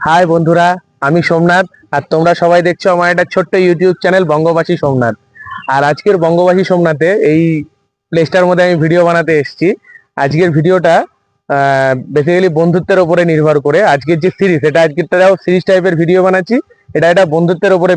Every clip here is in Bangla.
হাই বন্ধুরা, আমি সোমনাথ। আর তোমরা সবাই দেখছো আমার একটা ছোট্ট ইউটিউব চ্যানেল বঙ্গবাসী সোমনাথ। আর আজকের বঙ্গবাসী সোমনাথে এই প্লেসটার মধ্যে আমি ভিডিও বানাতে এসেছি। আজকের ভিডিওটা বেসিক্যালি বন্ধুত্বের উপরে নির্ভর করে। আজকের যে সিরিজ, এটা আজকেরটাও সিরিজ টাইপের ভিডিও বানাচ্ছি। এটা বন্ধুত্বের উপরে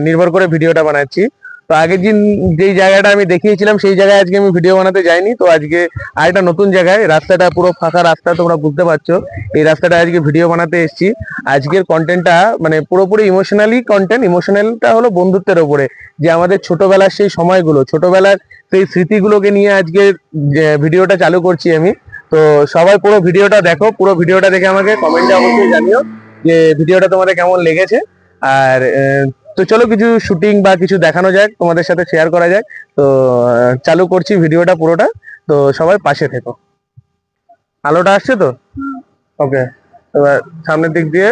নির্ভর করে ভিডিওটা বানাচ্ছি। তো আগের দিন যেই জায়গাটা আমি দেখিয়েছিলাম সেই জায়গায় আজকে আমি ভিডিও বানাতে যাইনি। তো আজকে আরেকটা নতুন জায়গায়, রাস্তাটা পুরো ফাঁকা রাস্তা, তোমরা বুঝতে পারছো। এই রাস্তাটা আজকে ভিডিও বানাতে এসেছি। আজকের কন্টেন্টটা মানে পুরোপুরি ইমোশনালি কন্টেন্ট। ইমোশনালটা হলো বন্ধুত্বের ওপরে, যে আমাদের ছোটবেলার সেই সময়গুলো, ছোটবেলার সেই স্মৃতিগুলোকে নিয়ে আজকের ভিডিওটা চালু করছি আমি। তো সবাই পুরো ভিডিওটা দেখো, পুরো ভিডিওটা দেখে আমাকে কমেন্টে অবশ্যই জানিও যে ভিডিওটা তোমাদের কেমন লেগেছে। আর তো চলো কিছু শুটিং বা কিছু দেখানো যাক, তোমাদের সাথে শেয়ার করা যাক। তো চালু করছি ভিডিওটা পুরোটা। তো সবাই পাশে থেকো। আলোটা আসছে তো? ওকে। এবার সামনের দিক দিয়ে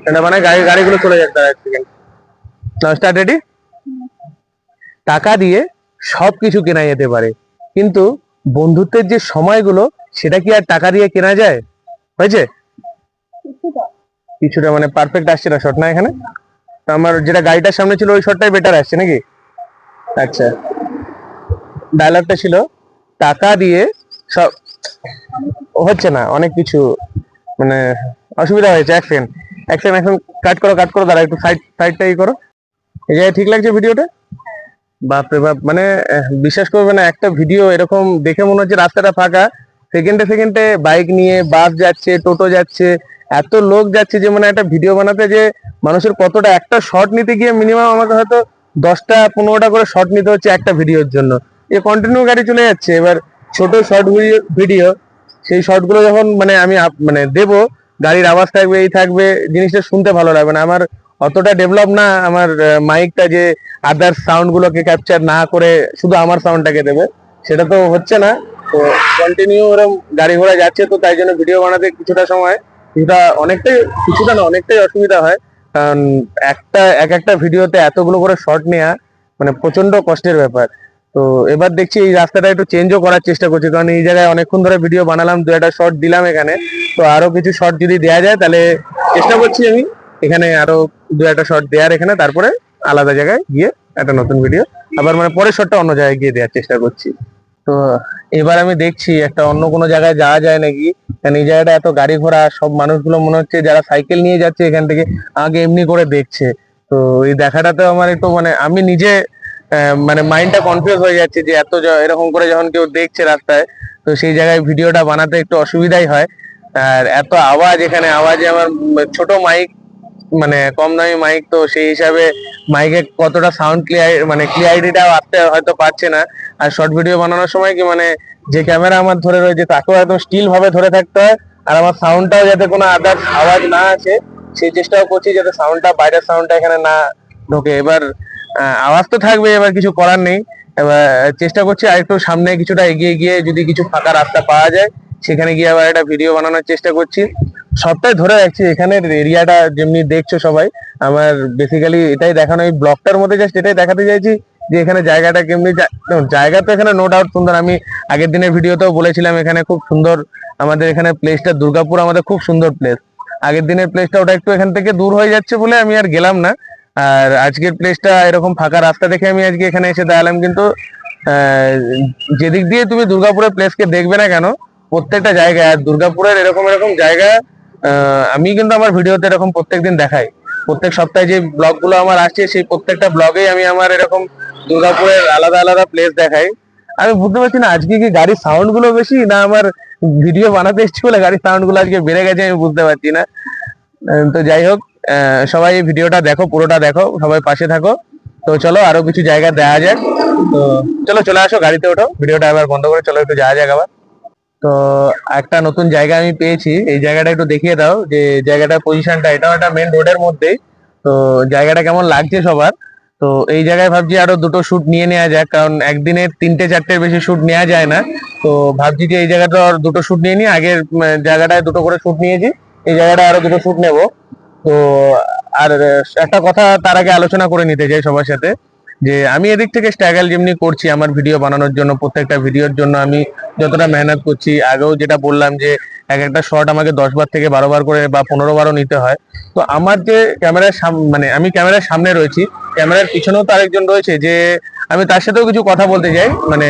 এটা মানে গাড়িগুলো চলে যাক, তার 1 সেকেন্ড। Start, ready? টাকা দিয়ে সবকিছু কেনা যেতে পারে, কিন্তু বন্ধুত্বের যে সময়গুলো, সেটা কি আর টাকা দিয়ে কেনা যায়? হয়েছে কিছুটা, মানে পারফেক্ট আসছে না শট, না এখানে? তো আমার যেটা গাড়িটার সামনে ছিল ওই শটটাই বেটার আসছে নাকি? আচ্ছা, ডায়লগটা ছিল টাকা দিয়ে সব হচ্ছে না, অনেক কিছু মানে অসুবিধা হয়েছে। 1 সেকেন্ড, 1 সেকেন্ড, এখন কাট করো দাঁড়া, একটু সাইডটা করো। এই জায়গায় ঠিক লাগছে ভিডিওটা? বাপরে বাপ, মানে বিশ্বাস করবে না, একটা ভিডিও এরকম দেখে মনে হচ্ছে রাস্তাটা ফাঁকা, সেকেন্ডে সেকেন্ডে বাইক নিয়ে বাস যাচ্ছে, টোটো যাচ্ছে, এত লোক যাচ্ছে, যে মানে একটা ভিডিও বানাতে যে মানুষের কতটা, একটা শট নিতে গিয়ে মিনিমাম আমাকে হয়তো 10টা 15টা করে শট নিতে হচ্ছে একটা ভিডিওর জন্য। এ কন্টিনিউ গাড়ি চলে যাচ্ছে। এবার ছোট শর্ট ভিডিও, সেই শর্টগুলো যখন মানে আমি মানে দেবো, গাড়ির আওয়াজ থাকবে, এই থাকবে, জিনিসটা শুনতে ভালো লাগবে না। আমার অতটা ডেভেলপ না আমার মাইকটা, যে আদার সাউন্ড গুলোকে ক্যাপচার না করে শুধু আমার সাউন্ডটাকে দেবে, সেটা তো হচ্ছে না। তো কন্টিনিউ ওরকম গাড়ি ঘোড়া যাচ্ছে, তো তাই জন্য ভিডিও বানাতে কিছুটা সময়, কিছুটা অনেকটাই, কিছুটা না অনেকটাই অসুবিধা হয়। কারণ একটা ভিডিওতে এতগুলো করে শর্ট নেওয়া মানে প্রচন্ড কষ্টের ব্যাপার। তো এবার দেখছি এই রাস্তাটা একটু চেঞ্জও করার চেষ্টা করছি, কারণ এই জায়গায় অনেকক্ষণ ধরে ভিডিও বানালাম, 2 একটা শর্ট দিলাম এখানে। তো আরো কিছু শর্ট যদি দেওয়া যায় তাহলে চেষ্টা করছি আমি এখানে আরো 2 একটা শর্ট দেওয়ার এখানে, তারপরে আলাদা জায়গায় গিয়ে একটা নতুন ভিডিও আবার মানে পরের শটটা অন্য জায়গায় গিয়ে দেওয়ার চেষ্টা করছি। তো এবার আমি দেখছি একটা অন্য কোনো জায়গায় যাওয়া যায় নাকি, কারণ এই জায়গাটা এত গাড়ি ঘোড়া, সব মানুষগুলো মনে হচ্ছে যারা সাইকেল নিয়ে যাচ্ছে এখান থেকে আগে এমনি করে দেখছে। তো এই দেখাটাতে আমার একটু মানে আমি নিজে মানে মাইন্ডটা কনফিউজ হয়ে যাচ্ছে, যে এরকম করে যখন কেউ দেখছে রাস্তায়, তো সেই জায়গায় ভিডিওটা বানাতে একটু অসুবিধাই হয়। আর এত আওয়াজ, এখানে আওয়াজে আমার ছোট মাইক, মানে কম দামি মাইক, তো সেই হিসাবে মাইকে কতটা সাউন্ড ক্লিয়ার, মানে ক্লিয়ারিটিটাও আসতে হয়তো পারছে না। আর শর্ট ভিডিও বানানোর সময় কি মানে যে ক্যামেরা আমার ধরে রয়েছে তাকেও একদম স্টিল ভাবে ধরে থাকতে হয়, আর আমার সাউন্ডটাও যাতে কোনো আদার্স আওয়াজ না আসে সেই চেষ্টাও করছি, যাতে সাউন্ডটা, বাইরের সাউন্ডটা এখানে না ঢোকে। এবার আওয়াজ তো থাকবে, এবার কিছু করার নেই। এবার চেষ্টা করছি আরেকটু সামনে কিছুটা এগিয়ে গিয়ে যদি কিছু ফাঁকা রাস্তা পাওয়া যায়, সেখানে গিয়ে আবার একটা ভিডিও বানানোর চেষ্টা করছি। সবটাই ধরে রাখছি, এখানের এরিয়াটা যেমনি দেখছো সবাই, আমার বেসিক্যালি এটাই দেখানো, এই ব্লগটার মধ্যে জাস্ট এটাই দেখাতে চাইছি যে এখানে জায়গাটা কেমনি। জায়গা তো এখানে নো ডাউট সুন্দর, আমি আগের দিনের ভিডিওতেও বলেছিলাম এখানে খুব সুন্দর। আমাদের এখানে প্লেসটা দুর্গাপুর আমাদের খুব সুন্দর প্লেস। আগের দিনের প্লেসটা ওটা একটু এখান থেকে দূর হয়ে যাচ্ছে বলে আমি আর গেলাম না। আর আজকের প্লেসটা এরকম ফাঁকা রাস্তা দেখে আমি আজকে এখানে এসে দাঁড়ালাম। কিন্তু আহ, যেদিক দিয়ে তুমি দুর্গাপুরের প্লেসকে দেখবে না কেন, প্রত্যেকটা জায়গায়, আর দুর্গাপুরের এরকম এরকম জায়গা আমি কিন্তু আমার ভিডিওতে এরকম প্রত্যেকদিন দেখাই। প্রত্যেক সপ্তাহে যে ব্লগ গুলো আমার আসছে, সেই প্রত্যেকটা ব্লগেই আমি আমার এরকম দুর্গাপুরের আলাদা আলাদা প্লেস দেখাই। আমি বুঝতে পারছি না আজকে কি গাড়ির সাউন্ড গুলো বেশি, না আমার ভিডিও বানাতে এসেছি বলে গাড়ির সাউন্ড গুলো আজকে বেড়ে গেছে, আমি বুঝতে পারছি না। তো যাই হোক, সবাই এই ভিডিওটা দেখো, পুরোটা দেখো, সবাই পাশে থাকো। তো চলো আরো কিছু জায়গা দেওয়া যাক। তো চলো চলে আসো, গাড়িতে ওঠো, ভিডিওটা এবার বন্ধ করে চলো একটু যাওয়া যাক আবার। তো একটা নতুন জায়গা আমি পেয়েছি, এই জায়গাটা একটু দেখিয়ে দাও, যে জায়গাটার পজিশনটা, এটাও একটা মেন রোডের মধ্যেই। তো জায়গাটা কেমন লাগছে সবার? তো এই জায়গায় ভাবছি আরো 2টো শুট নিয়ে নেওয়া যাক, কারণ একদিনে 3টে 4টের বেশি শুট নেওয়া যায় না। তো ভাবছি যে এই জায়গাটা আর 2টো শুট নিয়ে নিই, আগের জায়গাটায় 2টো করে শুট নিয়েছি, এই জায়গাটা আরো 2টো শুট নেবো। তো আর একটা কথা তার আগে আলোচনা করে নিতে চাই সবার সাথে, যে আমি এদিক থেকে স্ট্রাগল যেমনি করছি আমার ভিডিও বানানোর জন্য, প্রত্যেকটা ভিডিওর জন্য আমি যতটা মেহনত করছি, আগেও যেটা বললাম যে এক একটা শট আমাকে 10 বার থেকে 12 বার করে বা 15 বারও নিতে হয়। তো আমার যে ক্যামেরার মানে আমি ক্যামেরার সামনে রয়েছি, ক্যামেরার পিছনেও তো আরেকজন রয়েছে, যে আমি তার সাথেও কিছু কথা বলতে চাই, মানে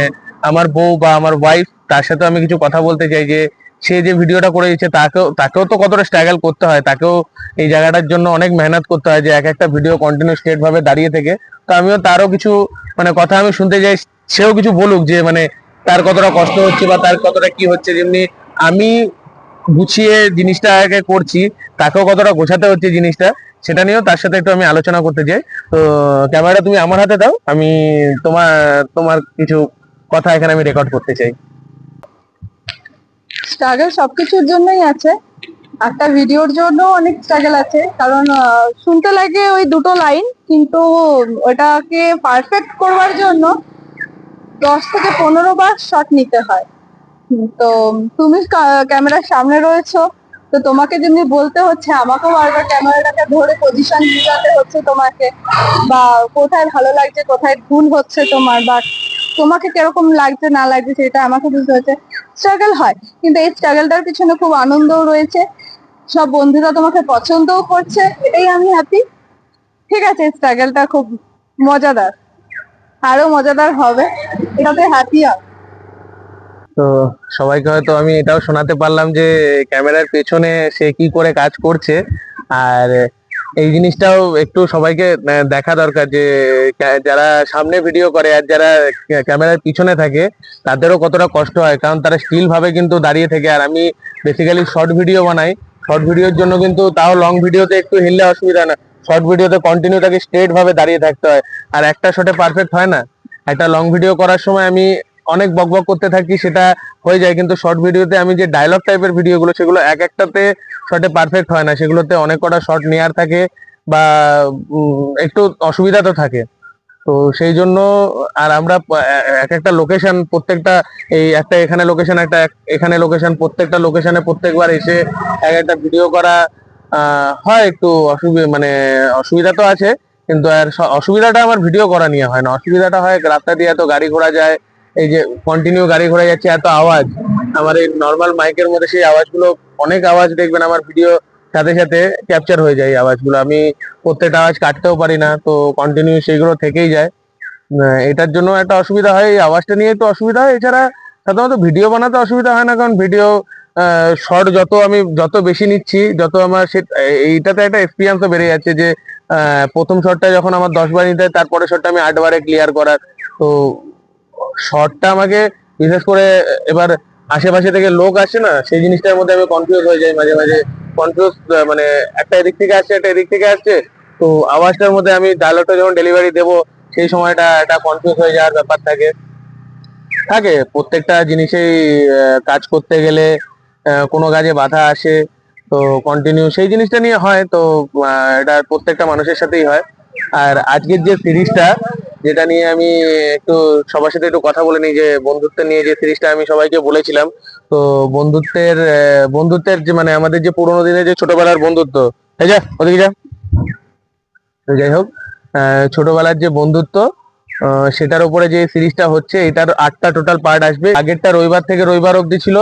আমার বউ বা আমার ওয়াইফ, তার সাথেও আমি কিছু কথা বলতে চাই যে সে যে ভিডিওটা করে দিচ্ছে তাকেও তাকেও তো কতটা স্ট্রাগল করতে হয়, তাকেও এই জায়গাটার জন্য অনেক মেহনত করতে হয় যে এক একটা ভিডিও কন্টিনিউ স্ট্রেট ভাবে দাঁড়িয়ে থেকে। তো আমিও তারও কিছু মানে কথা আমি শুনতে চাই, সেও কিছু বলুক যে মানে তার কতটা কষ্ট হচ্ছে বা তার কতটা কি হচ্ছে, যেমনি আমি গুছিয়ে জিনিসটা আগে করছি, তাকেও কতটা গোছাতে হচ্ছে জিনিসটা, সেটা নিয়েও তার সাথে একটু আমি আলোচনা করতে চাই। তো ক্যামেরাটা তুমি আমার হাতে দাও, আমি তোমার তোমার কিছু কথা এখানে আমি রেকর্ড করতে চাই। স্ট্রাগল সবকিছুর জন্যই আছে, একটা ভিডিওর জন্য অনেক স্ট্রাগল আছে, কারণ শুনতে লাগে ওই দুটো লাইন, কিন্তু ওটাকে পারফেক্ট করবার জন্য 10 থেকে 15 বার শট নিতে হয়। তো তুমি ক্যামেরার সামনে রয়েছো, তো তোমাকে যেমনি বলতে হচ্ছে, আমাকেও বারবার ক্যামেরাটাকে ধরে পজিশন বোঝাতে হচ্ছে তোমাকে, বা কোথায় ভালো লাগছে কোথায় ভুল হচ্ছে তোমার, বা তোমাকে কিরকম লাগছে না লাগছে সেটা আমাকে বুঝতে হচ্ছে। স্ট্রাগল হয়, কিন্তু এই স্ট্রাগলটার পিছনে খুব আনন্দও রয়েছে, সব বন্ধুরা তোমাকে পছন্দও করছে, এটাই আমি হ্যাপি। ঠিক আছে, স্ট্রাগলটা খুব মজাদার, আরো মজাদার হবে, এটাতে হ্যাপি আর। তো সবাইকে হয়তো আমি এটাও শোনাতে পারলাম যে ক্যামেরার পেছনে সে কি করে কাজ করছে। আর এই জিনিসটাও একটু সবাইকে দেখা দরকার যে যারা সামনে ভিডিও করে আর যারা ক্যামেরার পিছনে থাকে তাদেরও কতটা কষ্ট হয়, কারণ তারা স্টিল ভাবে কিন্তু দাঁড়িয়ে থাকে। আর আমি বেসিক্যালি শর্ট ভিডিও বানাই, শর্ট ভিডিওর জন্য কিন্তু তাও লং ভিডিওতে একটু হিললে অসুবিধা না, শর্ট ভিডিওতে কন্টিনিউ তাকে স্ট্রেট ভাবে দাঁড়িয়ে থাকতে হয়, আর একটা শটে পারফেক্ট হয় না। একটা লং ভিডিও করার সময় আমি অনেক বকবক করতে থাকি, সেটা হয়ে যায়, কিন্তু শর্ট ভিডিওতে আমি যে ডায়লগ টাইপের ভিডিওগুলো সেগুলো এক একটাতে শর্টে পারফেক্ট হয় না, সেগুলোতে অনেক কটা শর্ট নেয়ার থাকে বা একটু অসুবিধা তো থাকে। তো সেই জন্য আর আমরা এক একটা লোকেশন, প্রত্যেকটা এই একটা এখানে লোকেশন, একটা এখানে লোকেশন, প্রত্যেকটা লোকেশনে প্রত্যেকবার এসে এক একটা ভিডিও করা হয় একটু অসুবিধা, মানে অসুবিধা তো আছে, কিন্তু আর অসুবিধাটা আমার ভিডিও করা নিয়ে হয় না, অসুবিধাটা হয় রাস্তা দিয়ে এত গাড়ি ঘোড়া যায়, এই যে কন্টিনিউ গাড়ি ঘোড়া যাচ্ছে, এত আওয়াজ, আমার এই নর্মাল মাইকের মধ্যে সেই আওয়াজগুলো, অনেক আওয়াজ দেখবেন আমার ভিডিও সাথে সাথে ক্যাপচার হয়ে যায় এই আওয়াজগুলো, আমি প্রত্যেকটা আওয়াজ কাটতেও পারি না, তো কন্টিনিউ সেইগুলো থেকেই যায়। এটার জন্য একটা অসুবিধা হয়, এই আওয়াজটা নিয়ে একটু অসুবিধা হয়। এছাড়া সাধারণত ভিডিও বানাতে অসুবিধা হয় না, কারণ ভিডিও শর্ট যত আমি যত বেশি নিচ্ছি, যত আমার এইটাতে একটা এক্সপিরিয়েন্সও বেড়ে যাচ্ছে যে প্রথম শটটা যখন আমার 10 বার নিতে হয়, তারপরে শটটা আমি 8 বারে ক্লিয়ার করার। তো শর্টটা আমাকে বিশেষ করে এবার আশেপাশে থেকে লোক আসে না, সেই জিনিসটার মধ্যে আমি কনফিউজ হয়ে যাই মাঝে মাঝে, কনফিউজ, মানে একটা এদিক থেকে আসছে একটা এদিক থেকে আসছে, তো আওয়াজটার মধ্যে আমি ডায়লগটা যখন ডেলিভারি দেবো সেই সময়টা একটা কনফিউজ হয়ে যাওয়ার ব্যাপার থাকে থাকে প্রত্যেকটা জিনিসেই কাজ করতে গেলে কোনো কাজে বাধা আসে, তো কন্টিনিউ সেই জিনিসটা নিয়ে হয়। তো এটা প্রত্যেকটা মানুষের সাথেই হয়। আর আজকের যে সিরিজটা, যেটা নিয়ে আমি একটু সবার সাথে একটু কথা বলে নিই, যে বন্ধুত্ব নিয়ে যে সিরিজটা আমি সবাইকে বলেছিলাম, তো বন্ধুত্বের যে মানে আমাদের যে পুরোনো দিনের যে ছোটবেলার বন্ধুত্ব, এই যা ওদিকে যা, তো যাই হোক, ছোটবেলার যে বন্ধুত্ব, সেটার উপরে যে সিরিজটা হচ্ছে, এটার 8টা টোটাল পার্ট আসবে। আগেরটা রবিবার থেকে রবিবার অবধি ছিল,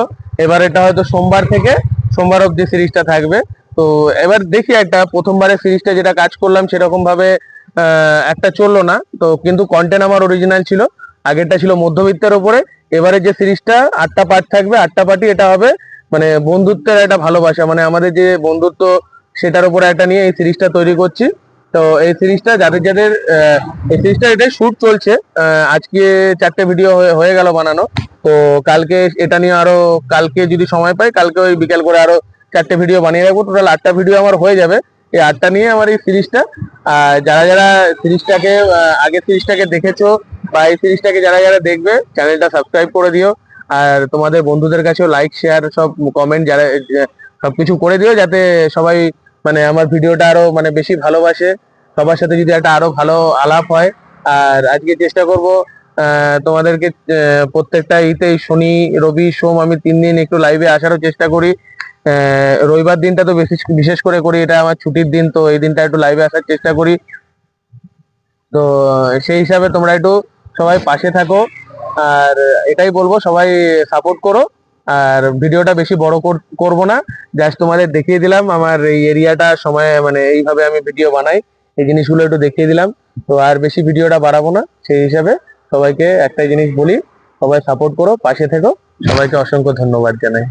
এবার এটা হয়তো সোমবার থেকে সোমবার অবধি সিরিজটা থাকবে। তো এবার দেখি, একটা প্রথমবারের সিরিজটা যেটা কাজ করলাম সেরকম ভাবে একটা চললো না, তো কিন্তু কন্টেন্ট আমার অরিজিনাল ছিল, আগেরটা ছিল মধ্যবিত্তের উপরে। এবারে যে সিরিজটা 8টা পার্ট থাকবে, 8টা পার্টই এটা হবে মানে বন্ধুত্বের একটা ভালোবাসা, মানে আমাদের যে বন্ধুত্ব সেটার উপরে একটা নিয়ে এই সিরিজটা তৈরি করছি। তো এই সিরিজটা যাদের যাদের এই সিরিজটা এটাই শুট চলছে, আজকে 4টে ভিডিও হয়ে গেল বানানো। তো কালকে এটা নিয়ে আরো, কালকে যদি সময় পাই কালকে ওই বিকেল করে আরো 4টে ভিডিও বানিয়ে রাখবো, টোটাল 8টা ভিডিও আমার হয়ে যাবে। এই 8টা নিয়ে আমার এই সিরিজটা, যারা যারা সিরিজটাকে আগের সিরিজটাকে দেখেছো বা এই সিরিজটাকে যারা যারা দেখবে, চ্যানেলটা সাবস্ক্রাইব করে দিও। আর তোমাদের বন্ধুদের কাছেও লাইক শেয়ার সব কমেন্ট যারা সবকিছু করে দিও, যাতে সবাই মানে আমার ভিডিওটা আরো মানে বেশি ভালোবাসে, সবার সাথে যদি একটা আরো ভালো আলাপ হয়। আর আজকে চেষ্টা করব তোমাদেরকে প্রত্যেকটা শনি রবি সোম আমি 3 দিন একটু লাইভে আসারও চেষ্টা করি। রবিবার দিনটা তো বিশেষ করে করি, এটা আমার ছুটির দিন, তো এই দিনটা একটু লাইভে আসার চেষ্টা করি। তো তো সেই হিসাবে তোমরা একটু সবাই পাশে থাকো, আর এটাই বলবো সবাই সাপোর্ট করো। আর ভিডিওটা বেশি বড় করব না, জাস্ট তোমাদের দেখিয়ে দিলাম আমার এই এরিয়াটা সময় মানে এইভাবে আমি ভিডিও বানাই, এই জিনিসগুলো একটু দেখিয়ে দিলাম। তো আর বেশি ভিডিওটা বাড়াবো না, সেই হিসাবে সবাইকে একটাই জিনিস বলি, সবাই সাপোর্ট করো, পাশে থেকো। সবাইকে অসংখ্য ধন্যবাদ জানাই।